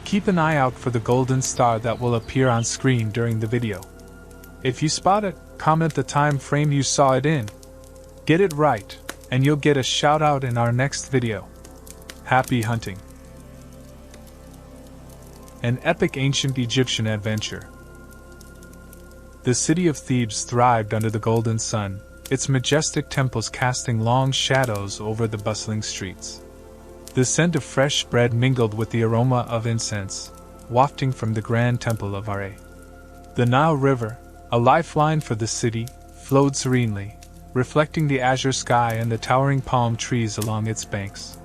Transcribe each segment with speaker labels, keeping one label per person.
Speaker 1: Keep an eye out for the golden star that will appear on screen during the video. If you spot it, comment the time frame you saw it in. Get it right, and you'll get a shout out in our next video. Happy hunting! An epic ancient Egyptian adventure. The city of Thebes thrived under the golden sun, its majestic temples casting long shadows over the bustling streets. The scent of fresh bread mingled with the aroma of incense, wafting from the grand temple of Ra. The Nile River, a lifeline for the city, flowed serenely, reflecting the azure sky and the towering palm trees along its banks.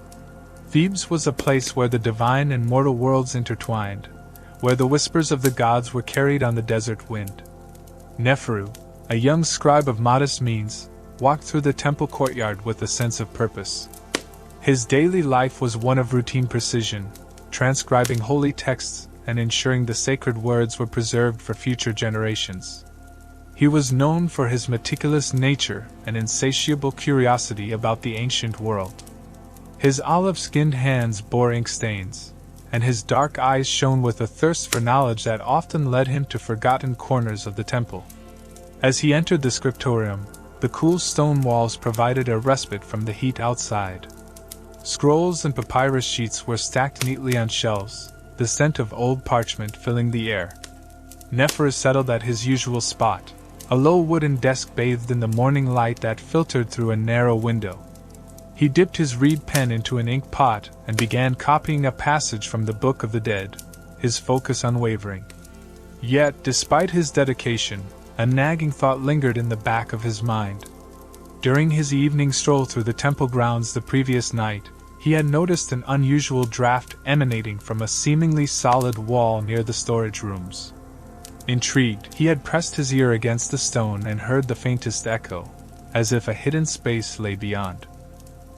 Speaker 1: Thebes was a place where the divine and mortal worlds intertwined, where the whispers of the gods were carried on the desert wind. Neferu, a young scribe of modest means, walked through the temple courtyard with a sense of purpose. His daily life was one of routine precision, transcribing holy texts and ensuring the sacred words were preserved for future generations. He was known for his meticulous nature and insatiable curiosity about the ancient world. His olive-skinned hands bore ink stains, and his dark eyes shone with a thirst for knowledge that often led him to forgotten corners of the temple. As he entered the scriptorium, the cool stone walls provided a respite from the heat outside. Scrolls and papyrus sheets were stacked neatly on shelves, the scent of old parchment filling the air. Neferu settled at his usual spot, a low wooden desk bathed in the morning light that filtered through a narrow window. He dipped his reed pen into an ink pot and began copying a passage from the Book of the Dead, his focus unwavering. Yet, despite his dedication, a nagging thought lingered in the back of his mind. During his evening stroll through the temple grounds the previous night, he had noticed an unusual draft emanating from a seemingly solid wall near the storage rooms. Intrigued, he had pressed his ear against the stone and heard the faintest echo, as if a hidden space lay beyond.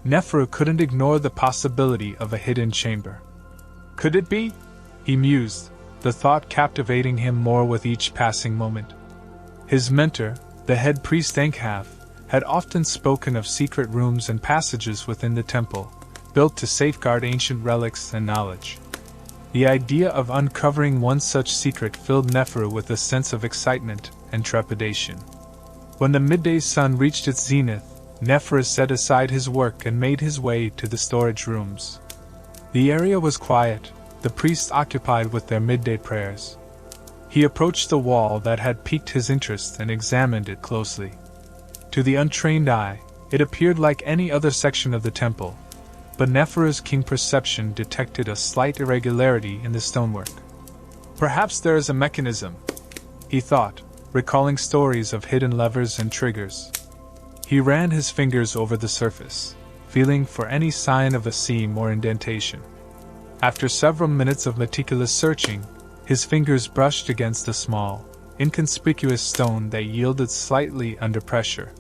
Speaker 1: Neferu couldn't ignore the possibility of a hidden chamber. Could it be? He mused, the thought captivating him more with each passing moment. His mentor, the head priest Seth-Nakht, had often spoken of secret rooms and passages within the temple, built to safeguard ancient relics and knowledge. The idea of uncovering one such secret filled Neferu with a sense of excitement and trepidation. When the midday sun reached its zenith, Neferu set aside his work and made his way to the storage rooms. The area was quiet, the priests occupied with their midday prayers. He approached the wall that had piqued his interest and examined it closely. To the untrained eye, it appeared like any other section of the temple, but Neferu's keen perception detected a slight irregularity in the stonework. Perhaps there is a mechanism, he thought, recalling stories of hidden levers and triggers. He ran his fingers over the surface, feeling for any sign of a seam or indentation. After several minutes of meticulous searching, his fingers brushed against a small, inconspicuous stone that yielded slightly under pressure.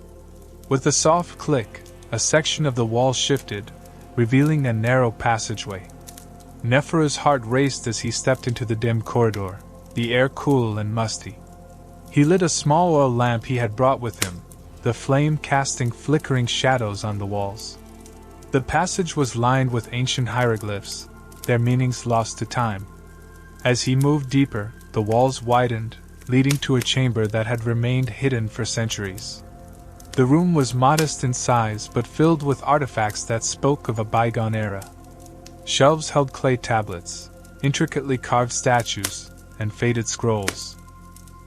Speaker 1: With a soft click, a section of the wall shifted, revealing a narrow passageway. Neferu's heart raced as he stepped into the dim corridor, the air cool and musty. He lit a small oil lamp he had brought with him, the flame casting flickering shadows on the walls. The passage was lined with ancient hieroglyphs, their meanings lost to time. As he moved deeper, the walls widened, leading to a chamber that had remained hidden for centuries. The room was modest in size but filled with artifacts that spoke of a bygone era. Shelves held clay tablets, intricately carved statues, and faded scrolls.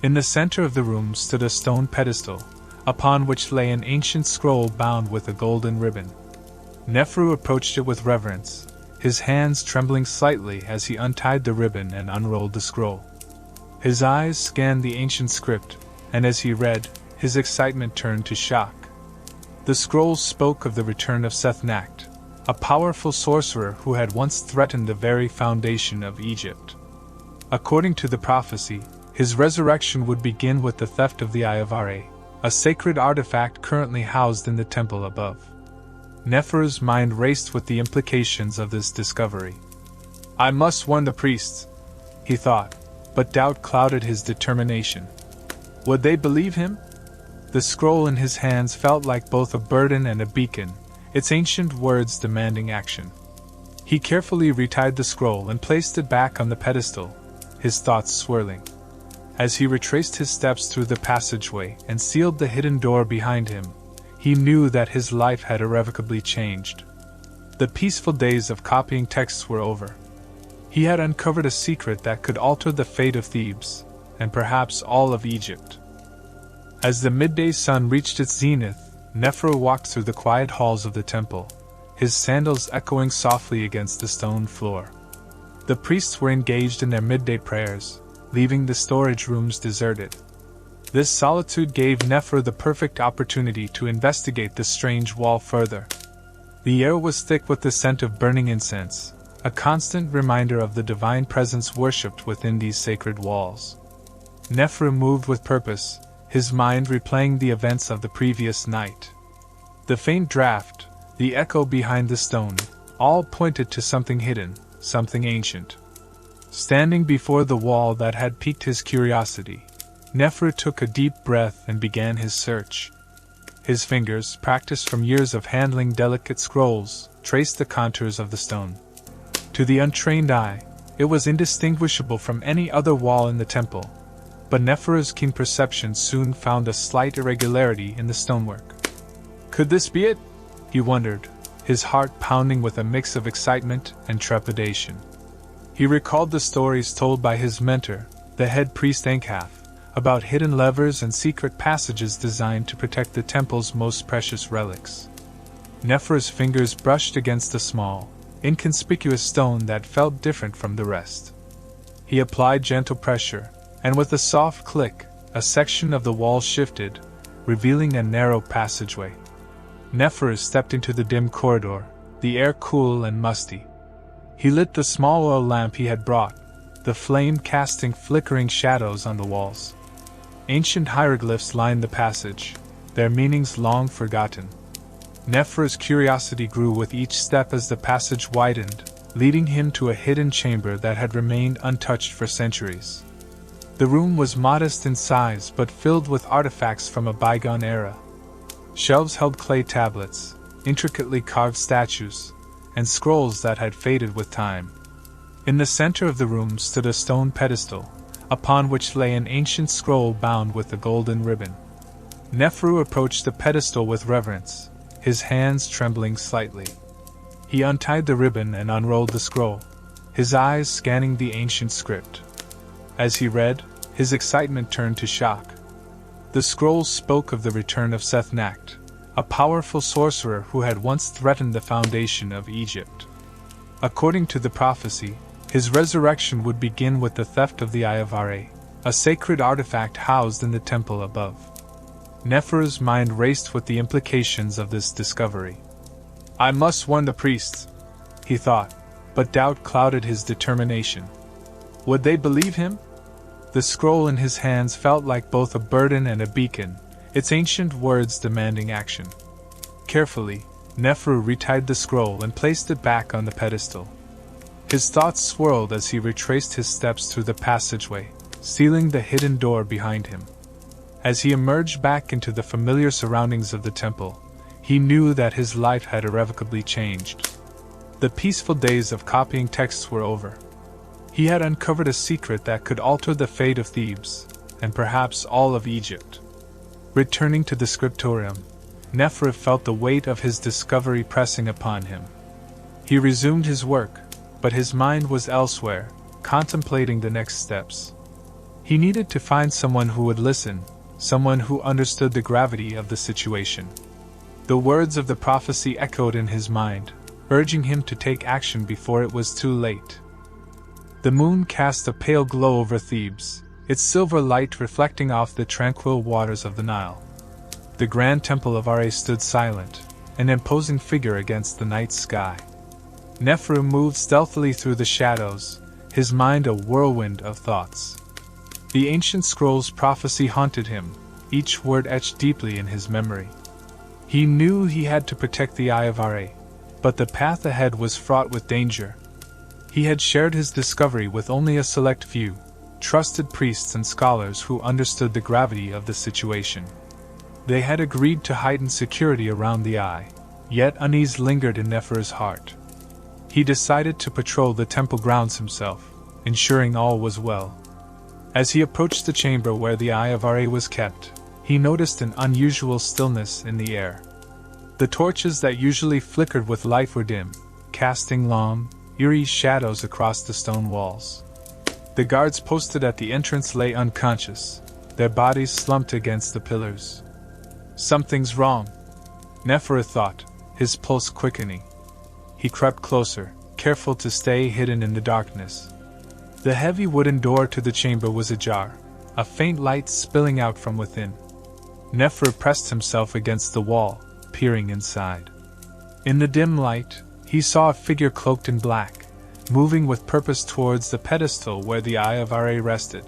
Speaker 1: In the center of the room stood a stone pedestal, upon which lay an ancient scroll bound with a golden ribbon. Neferu approached it with reverence, his hands trembling slightly as he untied the ribbon and unrolled the scroll. His eyes scanned the ancient script, and as he read, his excitement turned to shock. The scroll spoke of the return of Seth-Nakht, a powerful sorcerer who had once threatened the very foundation of Egypt. According to the prophecy, his resurrection would begin with the theft of the Eye of Ra, a sacred artifact currently housed in the temple above. Neferu's mind raced with the implications of this discovery. I must warn the priests, he thought, but doubt clouded his determination. Would they believe him? The scroll in his hands felt like both a burden and a beacon, its ancient words demanding action. He carefully retied the scroll and placed it back on the pedestal, his thoughts swirling. As he retraced his steps through the passageway and sealed the hidden door behind him, he knew that his life had irrevocably changed. The peaceful days of copying texts were over. He had uncovered a secret that could alter the fate of Thebes, and perhaps all of Egypt. As the midday sun reached its zenith, Nephru walked through the quiet halls of the temple, his sandals echoing softly against the stone floor. The priests were engaged in their midday prayers, leaving the storage rooms deserted. This solitude gave Nephru the perfect opportunity to investigate the strange wall further. The air was thick with the scent of burning incense, a constant reminder of the divine presence worshipped within these sacred walls. Nephru moved with purpose, his mind replaying the events of the previous night. The faint draft, the echo behind the stone, all pointed to something hidden, something ancient. Standing before the wall that had piqued his curiosity, Nephru took a deep breath and began his search. His fingers, practiced from years of handling delicate scrolls, traced the contours of the stone. To the untrained eye, it was indistinguishable from any other wall in the temple, but Nephru's keen perception soon found a slight irregularity in the stonework. Could this be it? He wondered, his heart pounding with a mix of excitement and trepidation. He recalled the stories told by his mentor, the head priest Seth-Nakht, about hidden levers and secret passages designed to protect the temple's most precious relics. Nephru's fingers brushed against a small, inconspicuous stone that felt different from the rest. He applied gentle pressure, and with a soft click, a section of the wall shifted, revealing a narrow passageway. Nephru stepped into the dim corridor, the air cool and musty. He lit the small oil lamp he had brought, the flame casting flickering shadows on the walls. Ancient hieroglyphs lined the passage, their meanings long forgotten. Nephru's curiosity grew with each step as the passage widened, leading him to a hidden chamber that had remained untouched for centuries. The room was modest in size but filled with artifacts from a bygone era. Shelves held clay tablets, intricately carved statues, and scrolls that had faded with time. In the center of the room stood a stone pedestal, upon which lay an ancient scroll bound with a golden ribbon. Nephru approached the pedestal with reverence, his hands trembling slightly. He untied the ribbon and unrolled the scroll, his eyes scanning the ancient script. As he read, his excitement turned to shock. The scroll spoke of the return of Seth-Nakht, a powerful sorcerer who had once threatened the foundation of Egypt. According to the prophecy, his resurrection would begin with the theft of the Eye of Ra, a sacred artifact housed in the temple above. Nephru's mind raced with the implications of this discovery. I must warn the priests, he thought, but doubt clouded his determination. Would they believe him? The scroll in his hands felt like both a burden and a beacon, its ancient words demanding action. Carefully, Nephru retied the scroll and placed it back on the pedestal. His thoughts swirled as he retraced his steps through the passageway, sealing the hidden door behind him. As he emerged back into the familiar surroundings of the temple, he knew that his life had irrevocably changed. The peaceful days of copying texts were over. He had uncovered a secret that could alter the fate of Thebes, and perhaps all of Egypt. Returning to the scriptorium, Nephru felt the weight of his discovery pressing upon him. He resumed his work, but his mind was elsewhere, contemplating the next steps. He needed to find someone who would listen, someone who understood the gravity of the situation. The words of the prophecy echoed in his mind, urging him to take action before it was too late. The moon cast a pale glow over Thebes, its silver light reflecting off the tranquil waters of the Nile. The grand temple of Ra stood silent, an imposing figure against the night sky. Nephru moved stealthily through the shadows, his mind a whirlwind of thoughts. The ancient scroll's prophecy haunted him, each word etched deeply in his memory. He knew he had to protect the Eye of Ra, but the path ahead was fraught with danger. He had shared his discovery with only a select few, trusted priests and scholars who understood the gravity of the situation. They had agreed to heighten security around the eye, yet unease lingered in Nephru's heart. He decided to patrol the temple grounds himself, ensuring all was well. As he approached the chamber where the Eye of Ra was kept, he noticed an unusual stillness in the air. The torches that usually flickered with light were dim, casting long, eerie shadows across the stone walls. The guards posted at the entrance lay unconscious, their bodies slumped against the pillars. Something's wrong, Neferu thought, his pulse quickening. He crept closer, careful to stay hidden in the darkness. The heavy wooden door to the chamber was ajar, a faint light spilling out from within. Neferu pressed himself against the wall, peering inside. In the dim light, he saw a figure cloaked in black, moving with purpose towards the pedestal where the Eye of Ra rested.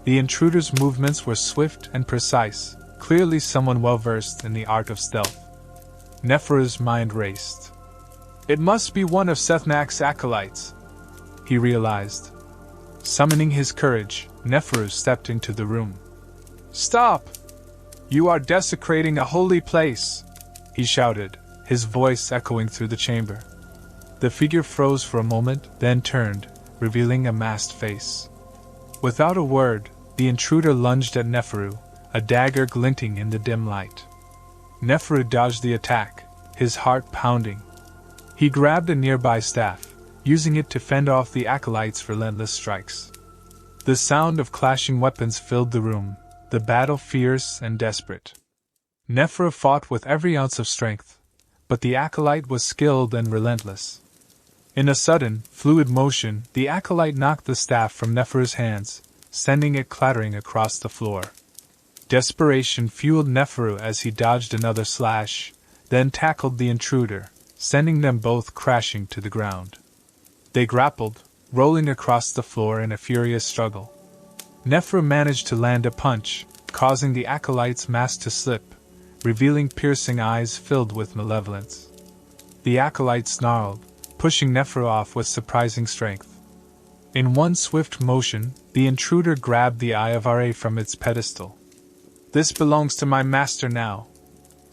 Speaker 1: The intruder's movements were swift and precise, clearly someone well-versed in the art of stealth. Neferu's mind raced. It must be one of Seth-Nakht's acolytes, he realized. Summoning his courage, Neferu stepped into the room. Stop! You are desecrating a holy place, he shouted, his voice echoing through the chamber. The figure froze for a moment, then turned, revealing a masked face. Without a word, the intruder lunged at Neferu, a dagger glinting in the dim light. Neferu dodged the attack, his heart pounding. He grabbed a nearby staff, using it to fend off the acolyte's relentless strikes. The sound of clashing weapons filled the room, the battle fierce and desperate. Neferu fought with every ounce of strength, but the acolyte was skilled and relentless. In a sudden, fluid motion, the acolyte knocked the staff from Neferu's hands, sending it clattering across the floor. Desperation fueled Neferu as he dodged another slash, then tackled the intruder, sending them both crashing to the ground. They grappled, rolling across the floor in a furious struggle. Neferu managed to land a punch, causing the acolyte's mask to slip, revealing piercing eyes filled with malevolence. The acolyte snarled, pushing Neferu off with surprising strength. In one swift motion, the intruder grabbed the Eye of Ra from its pedestal. This belongs to my master now,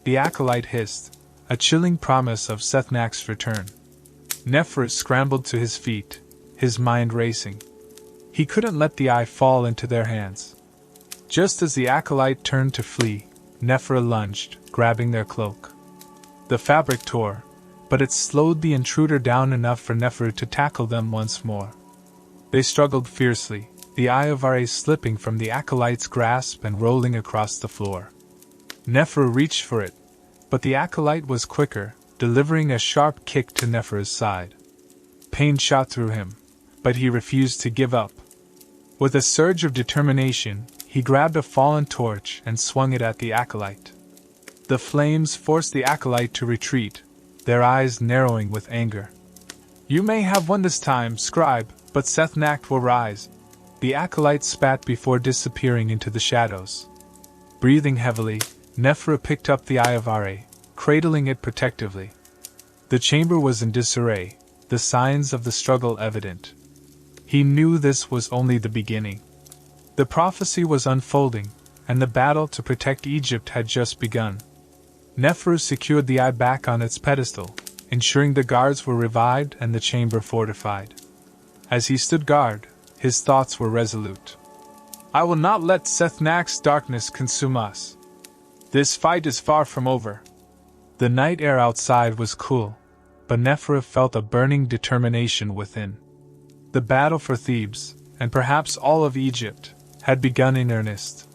Speaker 1: the acolyte hissed, a chilling promise of Seth-Nakht's return. Neferu scrambled to his feet, his mind racing. He couldn't let the eye fall into their hands. Just as the acolyte turned to flee, Neferu lunged, grabbing their cloak. The fabric tore, but it slowed the intruder down enough for Neferu to tackle them once more. They struggled fiercely, the Eye of Ra slipping from the acolyte's grasp and rolling across the floor. Neferu reached for it, but the acolyte was quicker, delivering a sharp kick to Neferu's side. Pain shot through him, but he refused to give up. With a surge of determination, he grabbed a fallen torch and swung it at the acolyte. The flames forced the acolyte to retreat, their eyes narrowing with anger. You may have won this time, scribe, but Seth-Nakht will rise. The acolyte spat before disappearing into the shadows. Breathing heavily, Neferu picked up the Eye of Ra, cradling it protectively. The chamber was in disarray, the signs of the struggle evident. He knew this was only the beginning. The prophecy was unfolding, and the battle to protect Egypt had just begun. Neferu secured the eye back on its pedestal, ensuring the guards were revived and the chamber fortified. As he stood guard, his thoughts were resolute. I will not let Seth-Nakht's darkness consume us. This fight is far from over. The night air outside was cool, but Neferu felt a burning determination within. The battle for Thebes, and perhaps all of Egypt, had begun in earnest.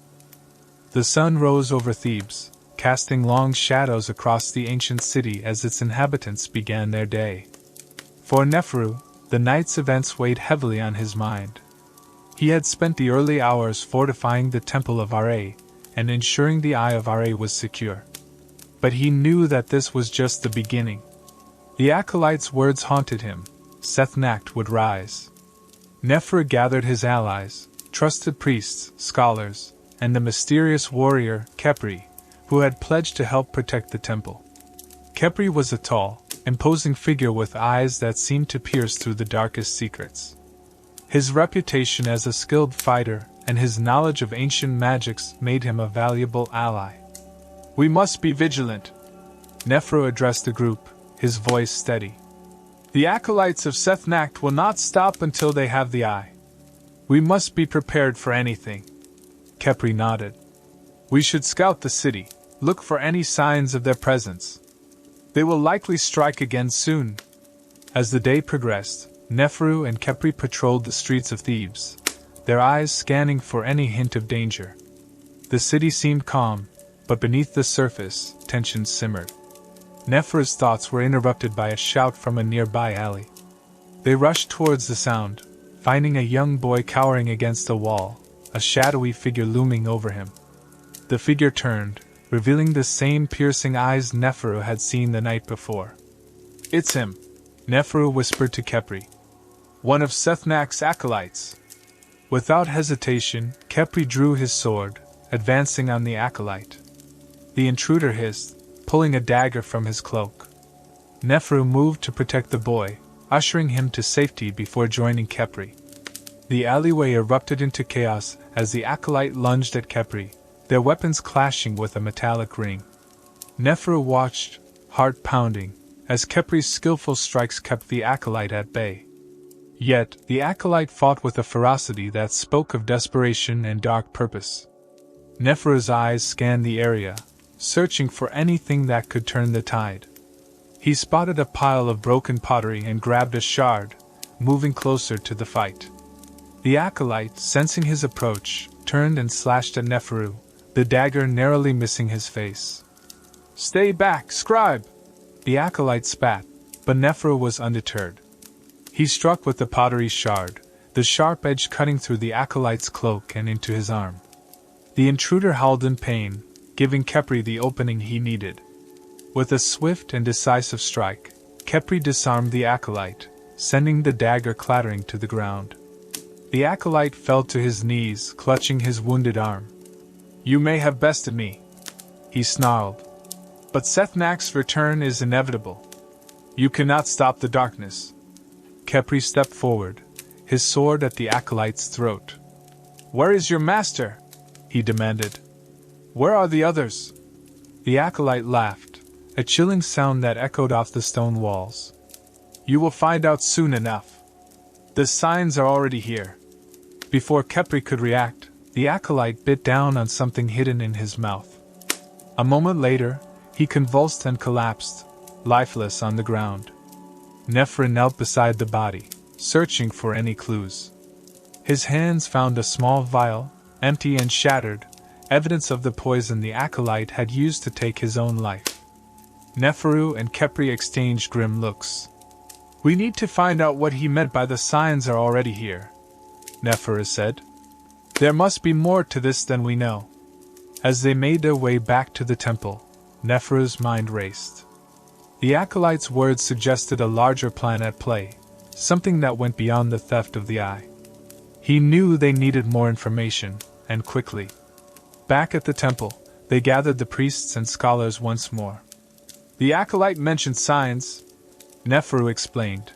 Speaker 1: The sun rose over Thebes, casting long shadows across the ancient city as its inhabitants began their day. For Neferu, the night's events weighed heavily on his mind. He had spent the early hours fortifying the temple of Ra, and ensuring the Eye of Ra was secure. But he knew that this was just the beginning. The acolyte's words haunted him. Seth-Nakht would rise. Neferu gathered his allies, trusted priests, scholars, and the mysterious warrior, Khepri, who had pledged to help protect the temple. Khepri was a tall, imposing figure with eyes that seemed to pierce through the darkest secrets. His reputation as a skilled fighter and his knowledge of ancient magics made him a valuable ally. We must be vigilant, Neferu addressed the group, his voice steady. The acolytes of Seth-Nakht will not stop until they have the eye. We must be prepared for anything. Khepri nodded. We should scout the city, look for any signs of their presence. They will likely strike again soon. As the day progressed, Neferu and Khepri patrolled the streets of Thebes, their eyes scanning for any hint of danger. The city seemed calm, but beneath the surface, tension simmered. Neferu's thoughts were interrupted by a shout from a nearby alley. They rushed towards the sound, finding a young boy cowering against a wall, a shadowy figure looming over him. The figure turned, revealing the same piercing eyes Neferu had seen the night before. It's him, Neferu whispered to Khepri. One of Seth-Nakht's acolytes. Without hesitation, Khepri drew his sword, advancing on the acolyte. The intruder hissed, pulling a dagger from his cloak. Neferu moved to protect the boy, ushering him to safety before joining Khepri. The alleyway erupted into chaos as the acolyte lunged at Khepri, their weapons clashing with a metallic ring. Neferu watched, heart pounding, as Khepri's skillful strikes kept the acolyte at bay. Yet, the acolyte fought with a ferocity that spoke of desperation and dark purpose. Neferu's eyes scanned the area, searching for anything that could turn the tide. He spotted a pile of broken pottery and grabbed a shard, moving closer to the fight. The acolyte, sensing his approach, turned and slashed at Neferu, the dagger narrowly missing his face. Stay back, scribe! The acolyte spat, but Neferu was undeterred. He struck with the pottery shard, the sharp edge cutting through the acolyte's cloak and into his arm. The intruder howled in pain, giving Khepri the opening he needed. With a swift and decisive strike, Khepri disarmed the acolyte, sending the dagger clattering to the ground. The acolyte fell to his knees, clutching his wounded arm. You may have bested me, he snarled. But Seth-Nakht's return is inevitable. You cannot stop the darkness. Khepri stepped forward, his sword at the acolyte's throat. Where is your master? He demanded. Where are the others? The acolyte laughed, a chilling sound that echoed off the stone walls. You will find out soon enough. The signs are already here. Before Khepri could react, the acolyte bit down on something hidden in his mouth. A moment later, he convulsed and collapsed, lifeless on the ground. Neferu knelt beside the body, searching for any clues. His hands found a small vial, empty and shattered, evidence of the poison the acolyte had used to take his own life. Neferu and Khepri exchanged grim looks. We need to find out what he meant by the signs are already here, Neferu said. There must be more to this than we know. As they made their way back to the temple, Neferu's mind raced. The acolyte's words suggested a larger plan at play, something that went beyond the theft of the eye. He knew they needed more information, and quickly. Back at the temple, they gathered the priests and scholars once more. The acolyte mentioned signs, Neferu explained.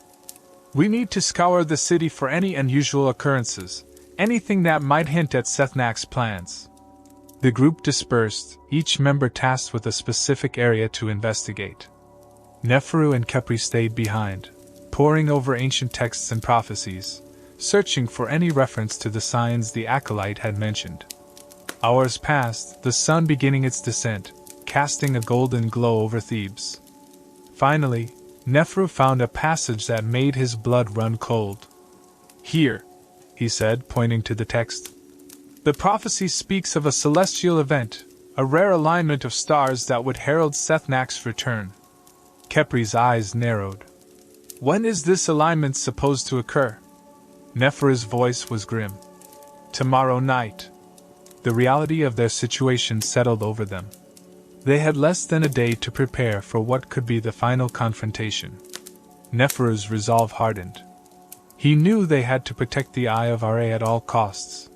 Speaker 1: We need to scour the city for any unusual occurrences, anything that might hint at Seth-Nakht's plans. The group dispersed, each member tasked with a specific area to investigate. Neferu and Khepri stayed behind, poring over ancient texts and prophecies, searching for any reference to the signs the acolyte had mentioned. Hours passed, the sun beginning its descent, casting a golden glow over Thebes. Finally, Neferu found a passage that made his blood run cold. Here, he said, pointing to the text. The prophecy speaks of a celestial event, a rare alignment of stars that would herald Seth-Nakht's return. Khepri's eyes narrowed. When is this alignment supposed to occur? Neferu's voice was grim. Tomorrow night. The reality of their situation settled over them. They had less than a day to prepare for what could be the final confrontation. Neferu's resolve hardened. He knew they had to protect the Eye of Ra at all costs.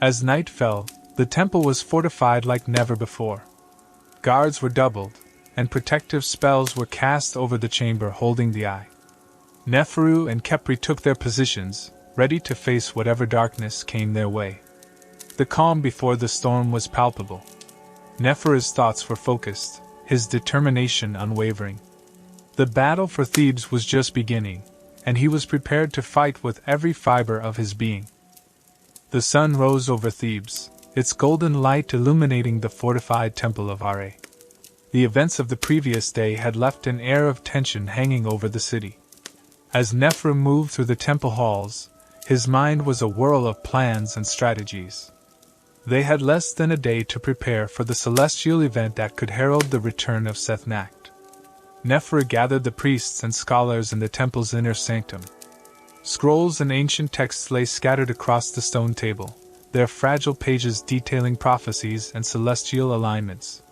Speaker 1: As night fell, the temple was fortified like never before. Guards were doubled, and protective spells were cast over the chamber holding the eye. Neferu and Khepri took their positions, ready to face whatever darkness came their way. The calm before the storm was palpable. Neferu's thoughts were focused, his determination unwavering. The battle for Thebes was just beginning, and he was prepared to fight with every fiber of his being. The sun rose over Thebes, its golden light illuminating the fortified temple of Are. The events of the previous day had left an air of tension hanging over the city. As Nephru moved through the temple halls, his mind was a whirl of plans and strategies. They had less than a day to prepare for the celestial event that could herald the return of Seth-Nakht. Nephru gathered the priests and scholars in the temple's inner sanctum. Scrolls and ancient texts lay scattered across the stone table, their fragile pages detailing prophecies and celestial alignments.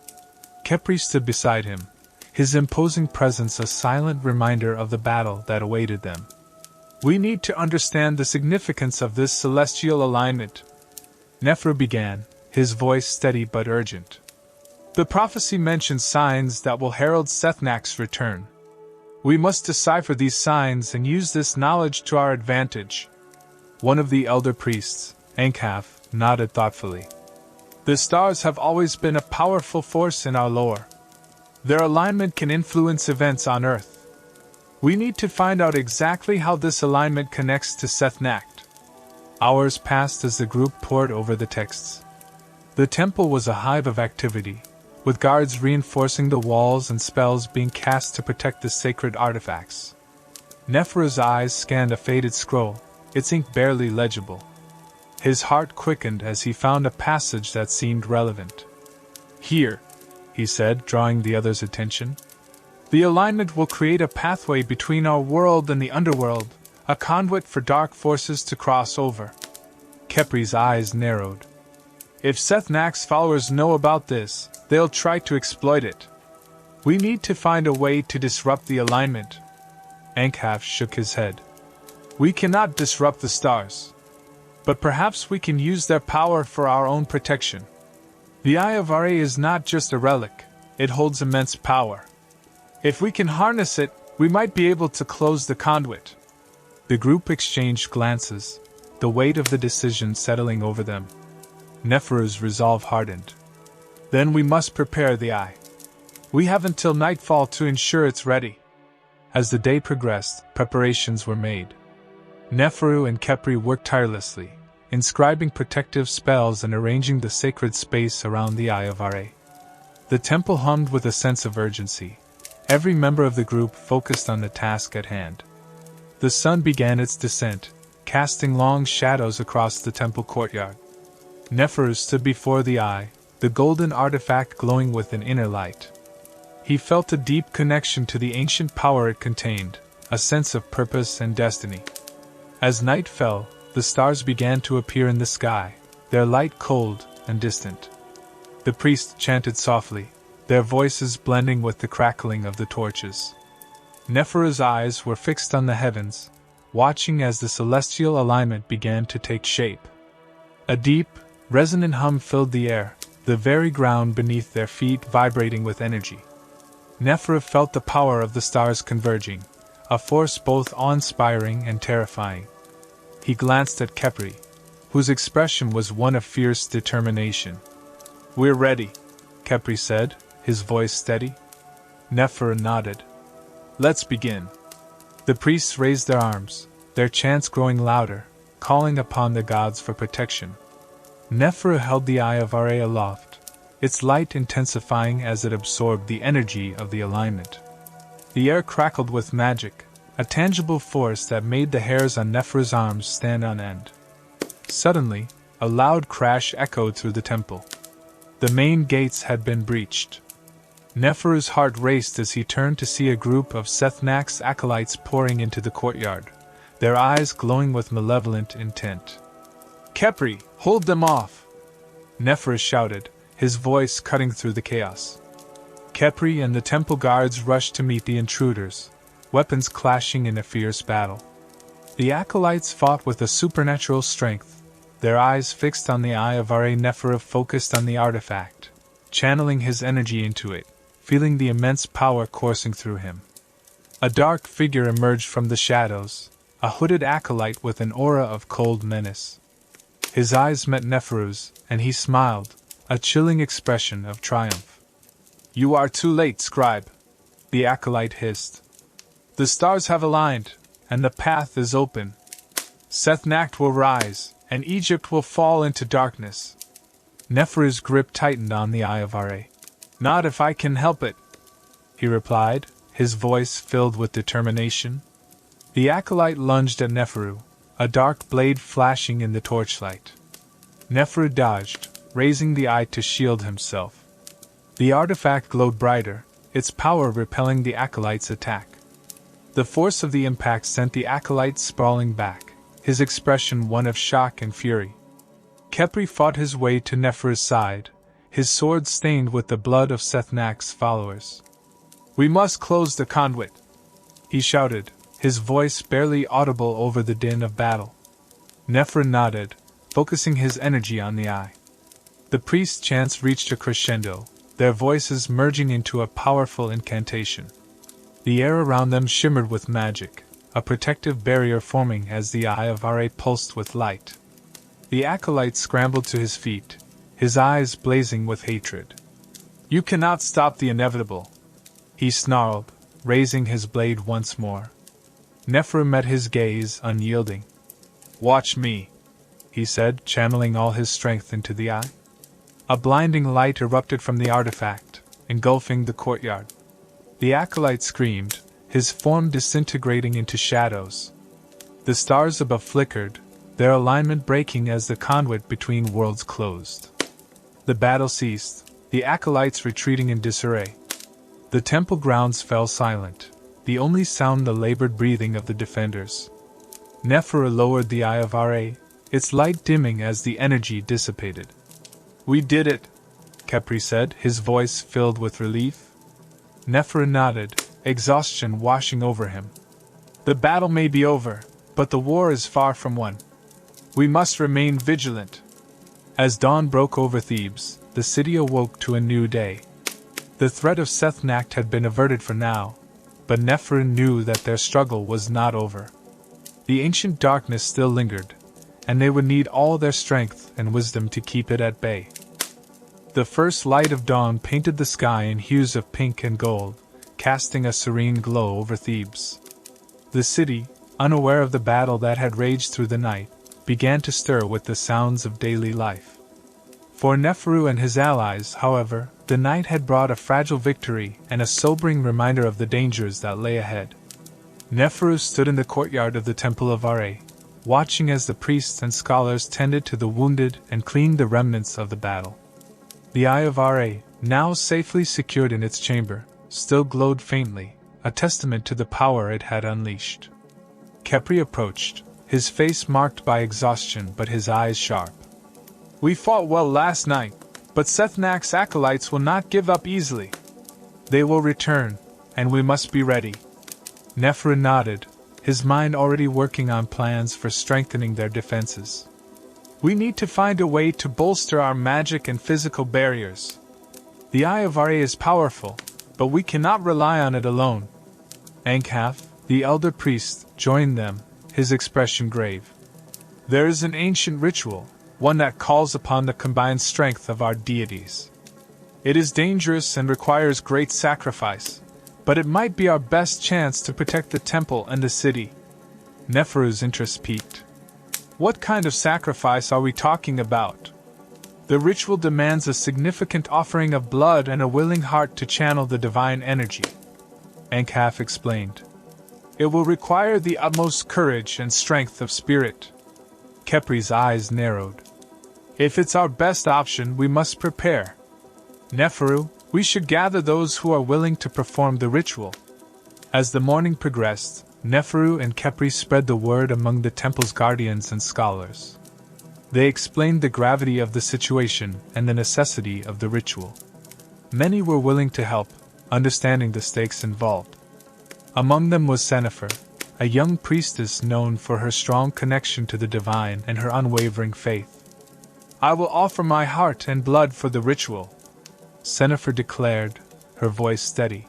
Speaker 1: Khepri stood beside him, his imposing presence a silent reminder of the battle that awaited them. "We need to understand the significance of this celestial alignment," Nephru began, his voice steady but urgent. "The prophecy mentions signs that will herald Seth-Nakht's return. We must decipher these signs and use this knowledge to our advantage." One of the elder priests, Seth-Nakht, nodded thoughtfully. "The stars have always been a powerful force in our lore. Their alignment can influence events on Earth. We need to find out exactly how this alignment connects to Seth-Nakht." Hours passed as the group pored over the texts. The temple was a hive of activity, with guards reinforcing the walls and spells being cast to protect the sacred artifacts. Nephru's eyes scanned a faded scroll, its ink barely legible. His heart quickened as he found a passage that seemed relevant. "Here," he said, drawing the others' attention. "The alignment will create a pathway between our world and the underworld, a conduit for dark forces to cross over." Khepri's eyes narrowed. "If Seth-Nakht's followers know about this, they'll try to exploit it. We need to find a way to disrupt the alignment." Seth-Nakht shook his head. "We cannot disrupt the stars. But perhaps we can use their power for our own protection. The Eye of Ra is not just a relic, it holds immense power. If we can harness it, we might be able to close the conduit." The group exchanged glances, the weight of the decision settling over them. Nephru's resolve hardened. "Then we must prepare the Eye. We have until nightfall to ensure it's ready." As the day progressed, preparations were made. Nephru and Khepri worked tirelessly, inscribing protective spells and arranging the sacred space around the Eye of Ra. The temple hummed with a sense of urgency. Every member of the group focused on the task at hand. The sun began its descent, casting long shadows across the temple courtyard. Nephru stood before the Eye, the golden artifact glowing with an inner light. He felt a deep connection to the ancient power it contained, a sense of purpose and destiny. As night fell, the stars began to appear in the sky, their light cold and distant. The priests chanted softly, their voices blending with the crackling of the torches. Nephru's eyes were fixed on the heavens, watching as the celestial alignment began to take shape. A deep, resonant hum filled the air, the very ground beneath their feet vibrating with energy. Nephru felt the power of the stars converging, a force both awe-inspiring and terrifying. He glanced at Khepri, whose expression was one of fierce determination. "We're ready," Khepri said, his voice steady. Nephru nodded. "Let's begin." The priests raised their arms, their chants growing louder, calling upon the gods for protection. Nephru held the Eye of Ra aloft, its light intensifying as it absorbed the energy of the alignment. The air crackled with magic, a tangible force that made the hairs on Nephru's arms stand on end. Suddenly, a loud crash echoed through the temple. The main gates had been breached. Nephru's heart raced as he turned to see a group of Seth-Nakht's acolytes pouring into the courtyard, their eyes glowing with malevolent intent. "Khepri, hold them off!" Nephru shouted, his voice cutting through the chaos. Khepri and the temple guards rushed to meet the intruders, weapons clashing in a fierce battle. The acolytes fought with a supernatural strength, their eyes fixed on the Eye of Ra. Nephru focused on the artifact, channeling his energy into it, feeling the immense power coursing through him. A dark figure emerged from the shadows, a hooded acolyte with an aura of cold menace. His eyes met Nephru's, and he smiled, a chilling expression of triumph. "You are too late, scribe," the acolyte hissed, The stars have aligned, and the path is open. Seth-Nakht will rise, and Egypt will fall into darkness. Neferu's grip tightened on the eye of Ra. Not if I can help it, he replied, his voice filled with determination. The acolyte lunged at Neferu, a dark blade flashing in the torchlight. Neferu dodged, raising the eye to shield himself. The artifact glowed brighter, its power repelling the acolyte's attack. The force of the impact sent the acolyte sprawling back, his expression one of shock and fury. Khepri fought his way to Neferu's side, his sword stained with the blood of Seth-Nakht's followers. "We must close the conduit," he shouted, his voice barely audible over the din of battle. Neferu nodded, focusing his energy on the eye. The priest's chants reached a crescendo, their voices merging into a powerful incantation. The air around them shimmered with magic, a protective barrier forming as the eye of Ra pulsed with light. The acolyte scrambled to his feet, his eyes blazing with hatred. "You cannot stop the inevitable," he snarled, raising his blade once more. Neferu met his gaze, unyielding. "Watch me," he said, channeling all his strength into the eye. A blinding light erupted from the artifact, engulfing the courtyard. The acolyte screamed, his form disintegrating into shadows. The stars above flickered, their alignment breaking as the conduit between worlds closed. The battle ceased, the acolytes retreating in disarray. The temple grounds fell silent, the only sound the labored breathing of the defenders. Neferu lowered the eye of Ra, its light dimming as the energy dissipated. "We did it," Khepri said, his voice filled with relief. Neferu nodded, exhaustion washing over him. "The battle may be over, but the war is far from won. We must remain vigilant." As dawn broke over Thebes, the city awoke to a new day. The threat of Seth-Nakht had been averted for now, but Neferu knew that their struggle was not over. The ancient darkness still lingered, and they would need all their strength and wisdom to keep it at bay. The first light of dawn painted the sky in hues of pink and gold, casting a serene glow over Thebes. The city, unaware of the battle that had raged through the night, began to stir with the sounds of daily life. For Neferu and his allies, however, the night had brought a fragile victory and a sobering reminder of the dangers that lay ahead. Neferu stood in the courtyard of the Temple of Ra, watching as the priests and scholars tended to the wounded and cleaned the remnants of the battle. The eye of Ra, now safely secured in its chamber, still glowed faintly, a testament to the power it had unleashed. Khepri approached, his face marked by exhaustion but his eyes sharp. "We fought well last night, but Seth-Nakht's acolytes will not give up easily. They will return, and we must be ready." Neferu nodded, his mind already working on plans for strengthening their defenses. "We need to find a way to bolster our magic and physical barriers. The Eye of Ra is powerful, but we cannot rely on it alone." Seth-Nakht, the elder priest, joined them, his expression grave. "There is an ancient ritual, one that calls upon the combined strength of our deities. It is dangerous and requires great sacrifice, but it might be our best chance to protect the temple and the city." Neferu's interest piqued. "What kind of sacrifice are we talking about?" "The ritual demands a significant offering of blood and a willing heart to channel the divine energy," Seth-Nakht explained. "It will require the utmost courage and strength of spirit." Khepri's eyes narrowed. "If it's our best option, we must prepare. Neferu, we should gather those who are willing to perform the ritual." As the morning progressed, Neferu and Khepri spread the word among the temple's guardians and scholars. They explained the gravity of the situation and the necessity of the ritual. Many were willing to help, understanding the stakes involved. Among them was Seth-Nakht, a young priestess known for her strong connection to the divine and her unwavering faith. "I will offer my heart and blood for the ritual," Seth-Nakht declared, her voice steady.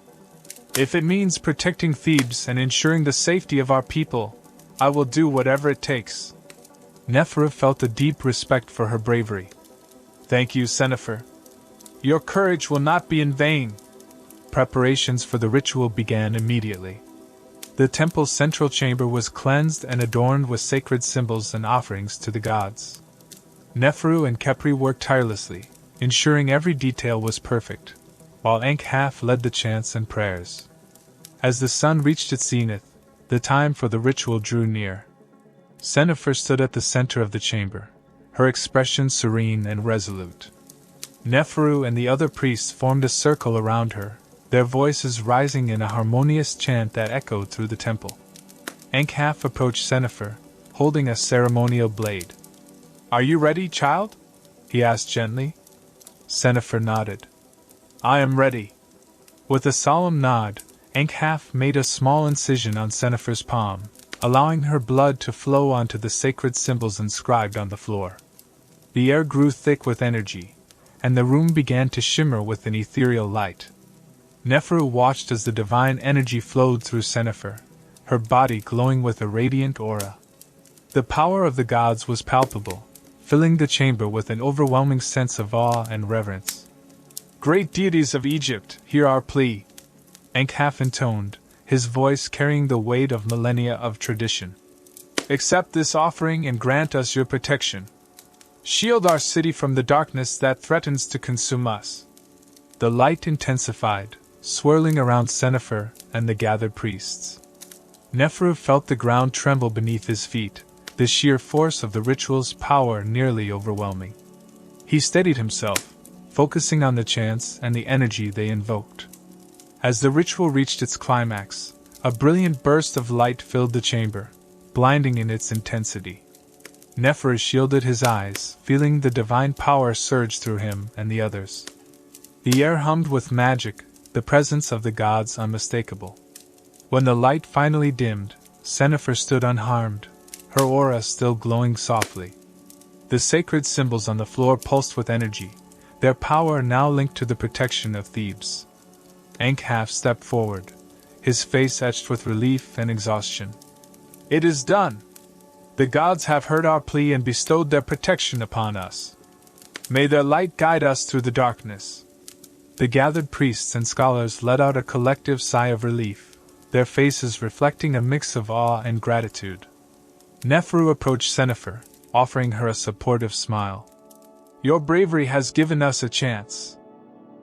Speaker 1: "If it means protecting Thebes and ensuring the safety of our people, I will do whatever it takes." Neferu felt a deep respect for her bravery. "Thank you, Seth-Nakht. Your courage will not be in vain." Preparations for the ritual began immediately. The temple's central chamber was cleansed and adorned with sacred symbols and offerings to the gods. Neferu and Khepri worked tirelessly, ensuring every detail was perfect, while Seth-Nakht led the chants and prayers. As the sun reached its zenith, the time for the ritual drew near. Seth-Nakht stood at the center of the chamber, her expression serene and resolute. Neferu and the other priests formed a circle around her, their voices rising in a harmonious chant that echoed through the temple. Seth-Nakht approached Seth-Nakht, holding a ceremonial blade. "Are you ready, child?" he asked gently. Seth-Nakht nodded. "I am ready." With a solemn nod, Seth-Nakht made a small incision on Seth-Nakht's palm, allowing her blood to flow onto the sacred symbols inscribed on the floor. The air grew thick with energy, and the room began to shimmer with an ethereal light. Neferu watched as the divine energy flowed through Seth-Nakht, her body glowing with a radiant aura. The power of the gods was palpable, filling the chamber with an overwhelming sense of awe and reverence. "Great deities of Egypt, hear our plea," Seth-Nakht intoned, his voice carrying the weight of millennia of tradition. "Accept this offering and grant us your protection. Shield our city from the darkness that threatens to consume us." The light intensified, swirling around Seth-Nakht and the gathered priests. Neferu felt the ground tremble beneath his feet, the sheer force of the ritual's power nearly overwhelming. He steadied himself, focusing on the chants and the energy they invoked. As the ritual reached its climax, a brilliant burst of light filled the chamber, blinding in its intensity. Neferu shielded his eyes, feeling the divine power surge through him and the others. The air hummed with magic, the presence of the gods unmistakable. When the light finally dimmed, Seth-Nakht stood unharmed, her aura still glowing softly. The sacred symbols on the floor pulsed with energy, their power now linked to the protection of Thebes. Seth-Nakht stepped forward, his face etched with relief and exhaustion. "It is done! The gods have heard our plea and bestowed their protection upon us. May their light guide us through the darkness." The gathered priests and scholars let out a collective sigh of relief, their faces reflecting a mix of awe and gratitude. Neferu approached Seth-Nakht, offering her a supportive smile. "Your bravery has given us a chance.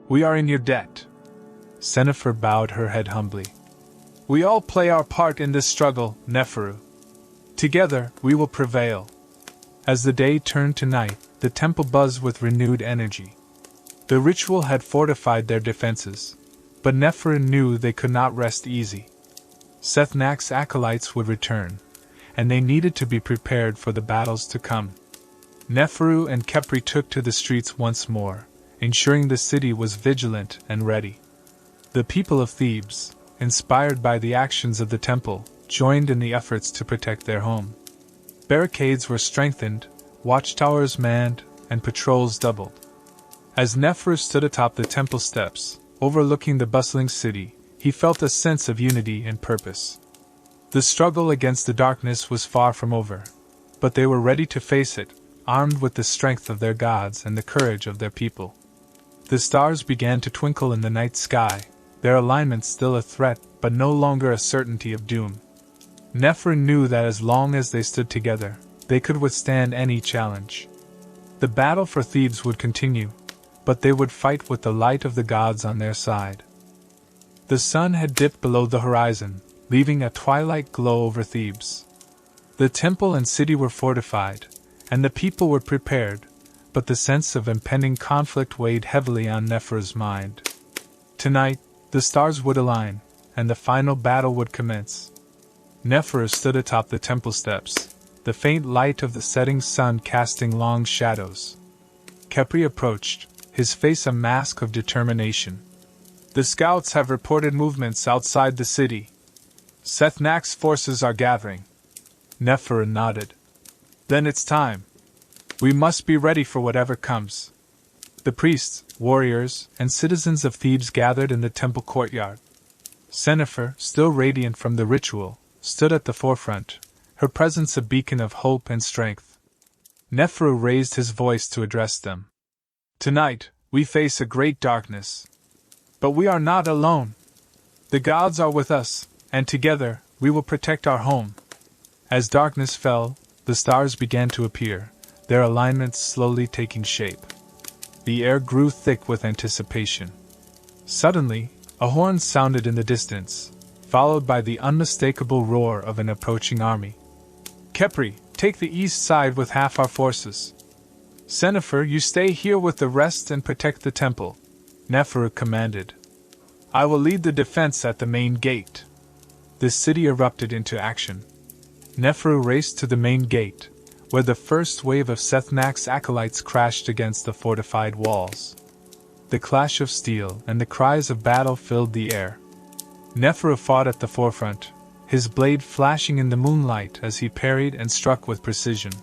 Speaker 1: We are in your debt." Seth-Nakht bowed her head humbly. "We all play our part in this struggle, Neferu. Together, we will prevail." As the day turned to night, the temple buzzed with renewed energy. The ritual had fortified their defenses, but Neferu knew they could not rest easy. Seth-Nakht's acolytes would return, and they needed to be prepared for the battles to come. Neferu and Khepri took to the streets once more, ensuring the city was vigilant and ready. The people of Thebes, inspired by the actions of the temple, joined in the efforts to protect their home. Barricades were strengthened, watchtowers manned, and patrols doubled. As Neferu stood atop the temple steps, overlooking the bustling city, he felt a sense of unity and purpose. The struggle against the darkness was far from over, but they were ready to face it, armed with the strength of their gods and the courage of their people. The stars began to twinkle in the night sky, their alignment still a threat but no longer a certainty of doom. Neferu knew that as long as they stood together, they could withstand any challenge. The battle for Thebes would continue, but they would fight with the light of the gods on their side. The sun had dipped below the horizon, leaving a twilight glow over Thebes. The temple and city were fortified, and the people were prepared, but the sense of impending conflict weighed heavily on Neferu's mind. Tonight, the stars would align, and the final battle would commence. Neferu stood atop the temple steps, the faint light of the setting sun casting long shadows. Khepri approached, his face a mask of determination. "The scouts have reported movements outside the city. Seth-Nakht's forces are gathering." Neferu nodded. "Then it's time. We must be ready for whatever comes." The priests, warriors, and citizens of Thebes gathered in the temple courtyard. Seth-Nakht, still radiant from the ritual, stood at the forefront, her presence a beacon of hope and strength. Neferu raised his voice to address them. "Tonight, we face a great darkness. But we are not alone. The gods are with us, and together, We will protect our home. As darkness fell, the stars began to appear, their alignments slowly taking shape. The air grew thick with anticipation. Suddenly, a horn sounded in the distance, followed by the unmistakable roar of an approaching army. Khepri, take the east side with half our forces. Seth-Nakht, you stay here with the rest and protect the temple, Neferu commanded. I will lead the defense at the main gate. The city erupted into action. Neferu raced to the main gate, where the first wave of Seth-Nakht's acolytes crashed against the fortified walls. The clash of steel and the cries of battle filled the air. Neferu fought at the forefront, his blade flashing in the moonlight as he parried and struck with precision.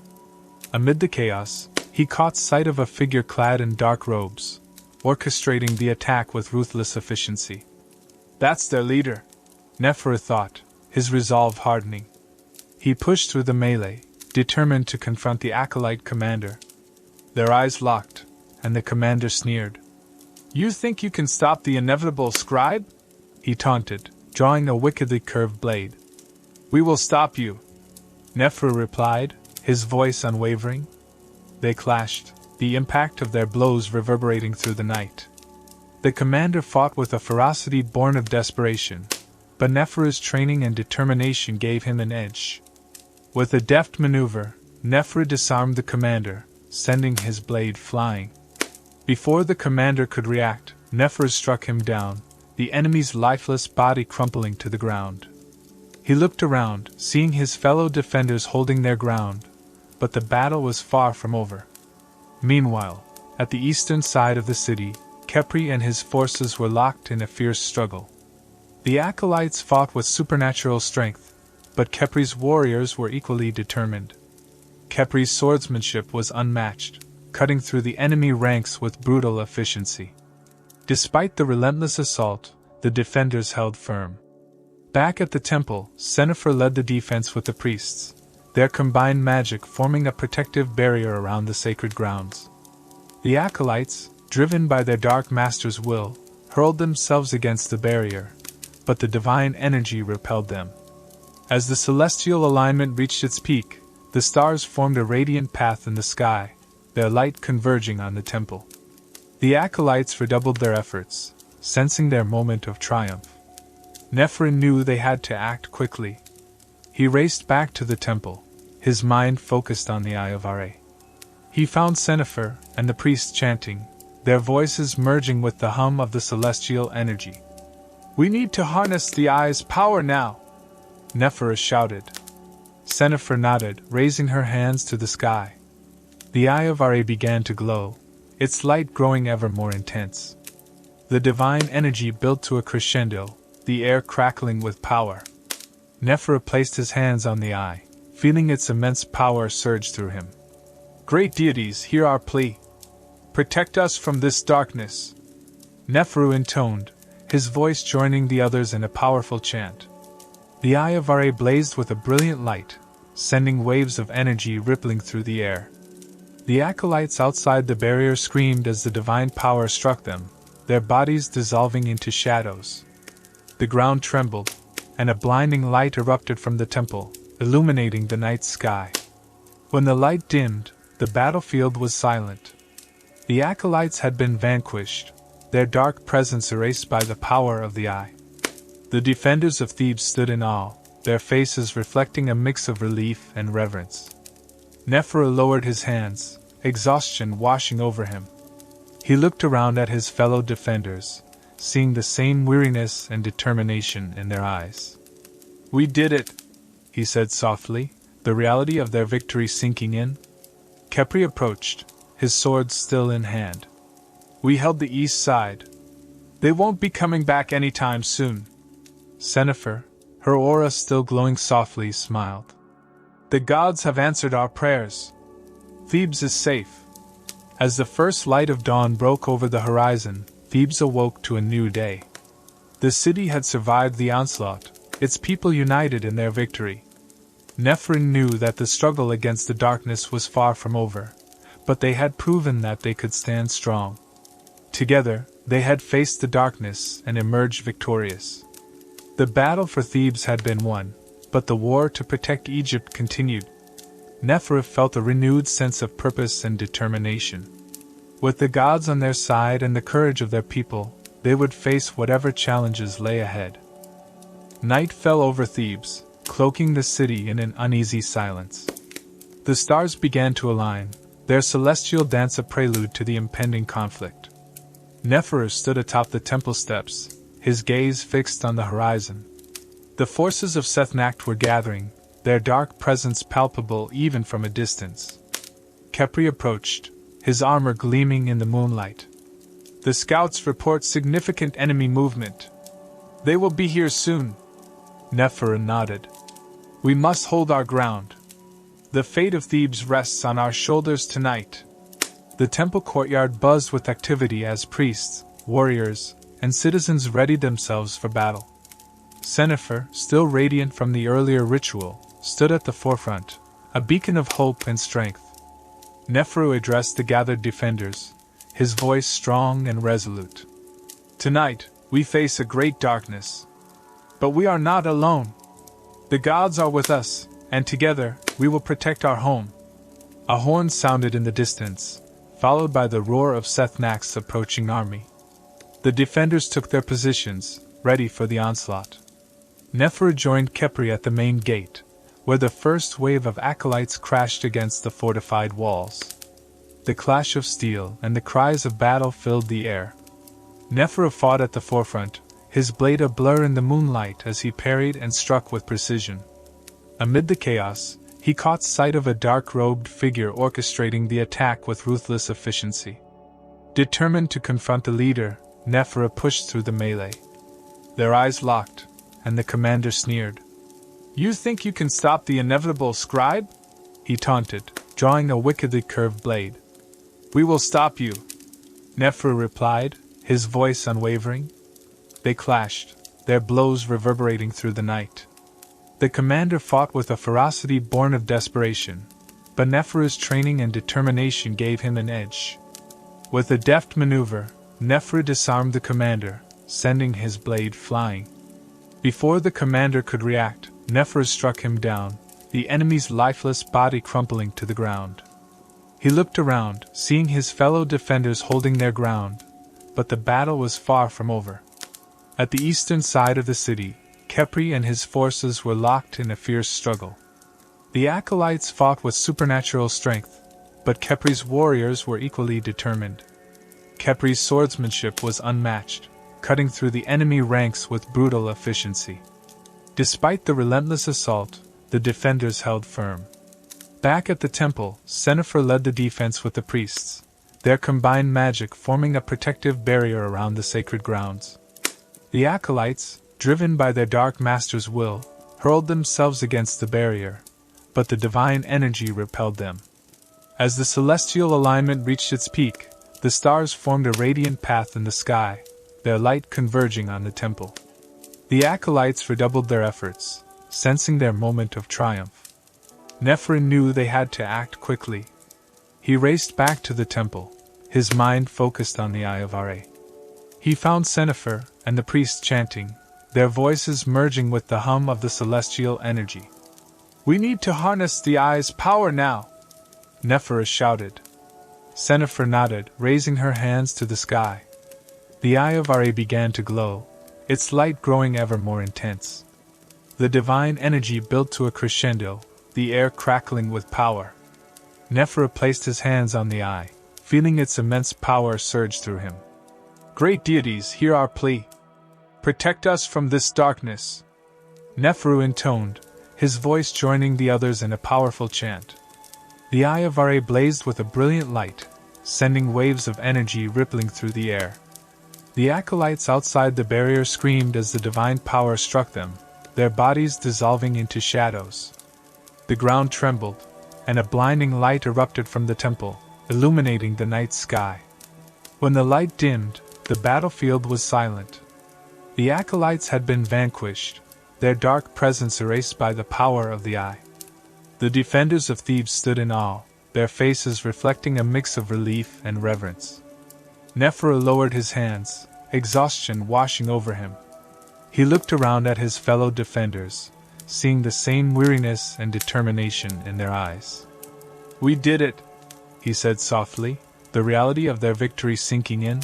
Speaker 1: Amid the chaos, he caught sight of a figure clad in dark robes, orchestrating the attack with ruthless efficiency. That's their leader, Neferu thought, his resolve hardening. He pushed through the melee, determined to confront the acolyte commander. Their eyes locked, and the commander sneered. You think you can stop the inevitable scribe? He taunted, drawing a wickedly curved blade. We will stop you, Neferu replied, his voice unwavering. They clashed, the impact of their blows reverberating through the night. The commander fought with a ferocity born of desperation, but Neferu's training and determination gave him an edge. With a deft maneuver, Neferu disarmed the commander, sending his blade flying. Before the commander could react, Neferu struck him down, the enemy's lifeless body crumpling to the ground. He looked around, seeing his fellow defenders holding their ground, but the battle was far from over. Meanwhile, at the eastern side of the city, Khepri and his forces were locked in a fierce struggle. The acolytes fought with supernatural strength, but Khepri's warriors were equally determined. Khepri's swordsmanship was unmatched, cutting through the enemy ranks with brutal efficiency. Despite the relentless assault, the defenders held firm. Back at the temple, Seth-Nakht led the defense with the priests, their combined magic forming a protective barrier around the sacred grounds. The acolytes, driven by their dark master's will, hurled themselves against the barrier, but the divine energy repelled them. As the celestial alignment reached its peak, the stars formed a radiant path in the sky, their light converging on the temple. The acolytes redoubled their efforts, sensing their moment of triumph. Neferu knew they had to act quickly. He raced back to the temple, his mind focused on the Eye of Ra. He found Seth-Nakht and the priests chanting, their voices merging with the hum of the celestial energy. We need to harness the Eye's power now, Neferu shouted. Seth-Nakht nodded, raising her hands to the sky. The Eye of Ra began to glow, its light growing ever more intense. The divine energy built to a crescendo, the air crackling with power. Neferu placed his hands on the eye, feeling its immense power surge through him. Great deities, hear our plea. Protect us from this darkness. Neferu intoned, his voice joining the others in a powerful chant. The Eye of Ra blazed with a brilliant light, sending waves of energy rippling through the air. The acolytes outside the barrier screamed as the divine power struck them, their bodies dissolving into shadows. The ground trembled, and a blinding light erupted from the temple, illuminating the night sky. When the light dimmed, the battlefield was silent. The acolytes had been vanquished, their dark presence erased by the power of the Eye. The defenders of Thebes stood in awe, their faces reflecting a mix of relief and reverence. Neferu lowered his hands, exhaustion washing over him. He looked around at his fellow defenders, seeing the same weariness and determination in their eyes. We did it, he said softly, the reality of their victory sinking in. Khepri approached, his sword still in hand. We held the east side. They won't be coming back anytime soon. Seth-Nakht, her aura still glowing softly, smiled. The gods have answered our prayers. Thebes is safe. As the first light of dawn broke over the horizon, Thebes awoke to a new day. The city had survived the onslaught, its people united in their victory. Neferu knew that the struggle against the darkness was far from over, but they had proven that they could stand strong. Together, they had faced the darkness and emerged victorious. The battle for Thebes had been won, but the war to protect Egypt continued. Neferu felt a renewed sense of purpose and determination. With the gods on their side and the courage of their people, they would face whatever challenges lay ahead. Night fell over Thebes, cloaking the city in an uneasy silence. The stars began to align, their celestial dance a prelude to the impending conflict. Neferu stood atop the temple steps, his gaze fixed on the horizon. The forces of Seth-Nakht were gathering, their dark presence palpable even from a distance. Khepri approached, his armor gleaming in the moonlight. The scouts report significant enemy movement. They will be here soon. Neferu nodded. We must hold our ground. The fate of Thebes rests on our shoulders tonight. The temple courtyard buzzed with activity as priests, warriors, and citizens readied themselves for battle. Seth-Nakht, still radiant from the earlier ritual, stood at the forefront, a beacon of hope and strength. Neferu addressed the gathered defenders, his voice strong and resolute. Tonight, we face a great darkness. But we are not alone. The gods are with us, and together, we will protect our home. A horn sounded in the distance, followed by the roar of Seth-Nakht's approaching army. The defenders took their positions, ready for the onslaught. Neferu joined Khepri at the main gate, where the first wave of acolytes crashed against the fortified walls. The clash of steel and the cries of battle filled the air. Neferu fought at the forefront, his blade a blur in the moonlight as he parried and struck with precision. Amid the chaos, he caught sight of a dark-robed figure orchestrating the attack with ruthless efficiency. Determined to confront the leader, Neferu pushed through the melee. Their eyes locked, and the commander sneered. "You think you can stop the inevitable, scribe?" he taunted, drawing a wickedly curved blade. "We will stop you," Neferu replied, his voice unwavering. They clashed, their blows reverberating through the night. The commander fought with a ferocity born of desperation, but Neferu's training and determination gave him an edge. With a deft maneuver, Neferu disarmed the commander, sending his blade flying. Before the commander could react, Neferu struck him down, the enemy's lifeless body crumpling to the ground. He looked around, seeing his fellow defenders holding their ground, but the battle was far from over. At the eastern side of the city, Khepri and his forces were locked in a fierce struggle. The acolytes fought with supernatural strength, but Khepri's warriors were equally determined. Khepri's swordsmanship was unmatched, cutting through the enemy ranks with brutal efficiency. Despite the relentless assault, the defenders held firm. Back at the temple, Seth-Nakht led the defense with the priests, their combined magic forming a protective barrier around the sacred grounds. The acolytes, driven by their dark master's will, hurled themselves against the barrier, but the divine energy repelled them. As the celestial alignment reached its peak, the stars formed a radiant path in the sky, their light converging on the temple. The acolytes redoubled their efforts, sensing their moment of triumph. Neferu knew they had to act quickly. He raced back to the temple, his mind focused on the Eye of Ra. He found Seth-Nakht and the priests chanting, their voices merging with the hum of the celestial energy. "We need to harness the Eye's power now," Neferu shouted. Seth-Nakht nodded, raising her hands to the sky. The Eye of Ra began to glow, its light growing ever more intense. The divine energy built to a crescendo, the air crackling with power. Neferu placed his hands on the eye, feeling its immense power surge through him. "Great deities, hear our plea. Protect us from this darkness," Neferu intoned, his voice joining the others in a powerful chant. The Eye of Ra blazed with a brilliant light, sending waves of energy rippling through the air. The acolytes outside the barrier screamed as the divine power struck them, their bodies dissolving into shadows. The ground trembled, and a blinding light erupted from the temple, illuminating the night sky. When the light dimmed, the battlefield was silent. The acolytes had been vanquished, their dark presence erased by the power of the Eye. The defenders of Thebes stood in awe, their faces reflecting a mix of relief and reverence. Neferu lowered his hands, exhaustion washing over him. He looked around at his fellow defenders, seeing the same weariness and determination in their eyes. "We did it," he said softly, the reality of their victory sinking in.